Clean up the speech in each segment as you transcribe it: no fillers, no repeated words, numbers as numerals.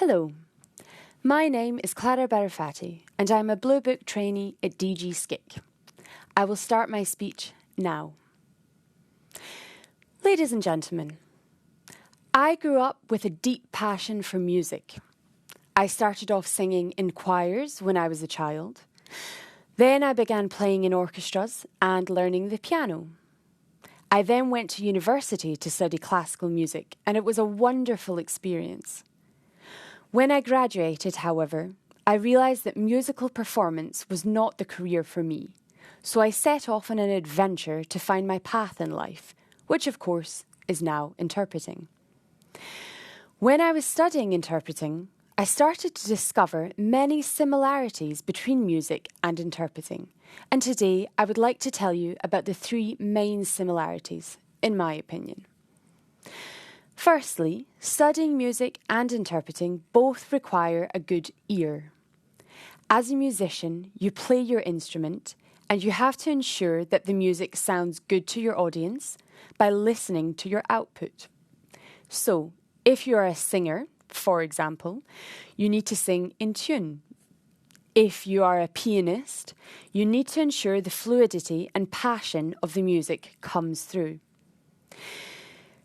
Hello, my name is Clara Barafati and I'm a Blue Book trainee at DG Skick. I will start my speech now. Ladies and gentlemen, I grew up with a deep passion for music. I started off singing in choirs when I was a child. Then I began playing in orchestras and learning the piano. I then went to university to study classical music, and it was a wonderful experience. When I graduated, however, I realised that musical performance was not the career for me, so I set off on an adventure to find my path in life, which of course is now interpreting. When I was studying interpreting, I started to discover many similarities between music and interpreting, and today I would like to tell you about the three main similarities, in my opinion. Firstly, studying music and interpreting both require a good ear. As a musician, you play your instrument and you have to ensure that the music sounds good to your audience by listening to your output. So, if you are a singer, for example, you need to sing in tune. If you are a pianist, you need to ensure the fluidity and passion of the music comes through.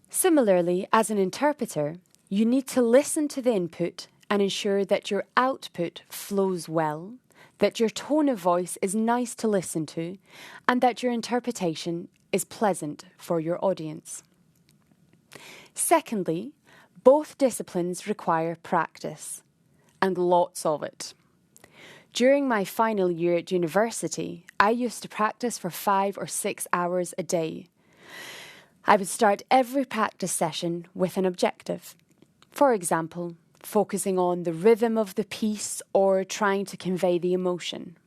Similarly, as an interpreter, you need to listen to the input and ensure that your output flows well, that your tone of voice is nice to listen to, and that your interpretation is pleasant for your audience. Secondly, both disciplines require practice, and lots of it. During my final year at university, I used to practice for 5 or 6 hours a day. I would start every practice session with an objective. For example, focusing on the rhythm of the piece or trying to convey the emotion.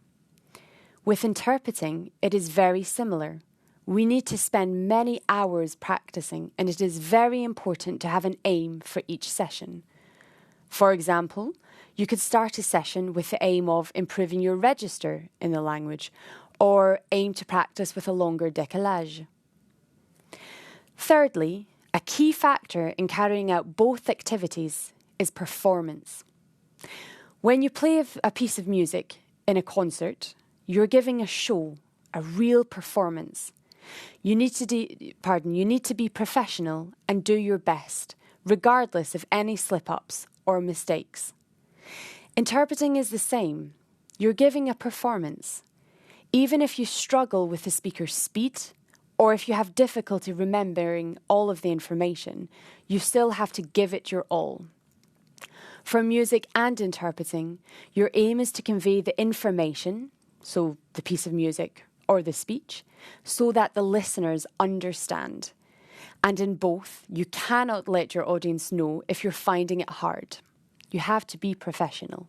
With interpreting, it is very similar. We need to spend many hours practicing, and it is very important to have an aim for each session. For example, you could start a session with the aim of improving your register in the language, or aim to practice with a longer décalage. Thirdly, a key factor in carrying out both activities is performance. When you play a piece of music in a concert, you're giving a show, a real performance. You need to be professional and do your best, regardless of any slip-ups or mistakes. Interpreting is the same. You're giving a performance. Even if you struggle with the speaker's speed, or if you have difficulty remembering all of the information, you still have to give it your all. For music and interpreting, your aim is to convey the information, so the piece of music or the speech, so that the listeners understand. And in both, you cannot let your audience know if you're finding it hard. You have to be professional.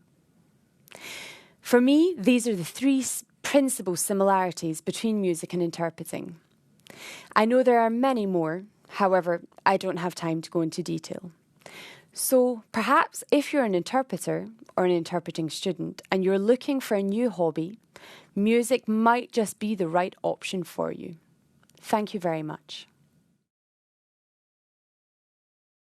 For me, these are the three principal similarities between music and interpreting. I know there are many more, however, I don't have time to go into detail. So perhaps if you're an interpreter or an interpreting student and you're looking for a new hobby, music might just be the right option for you. Thank you very much.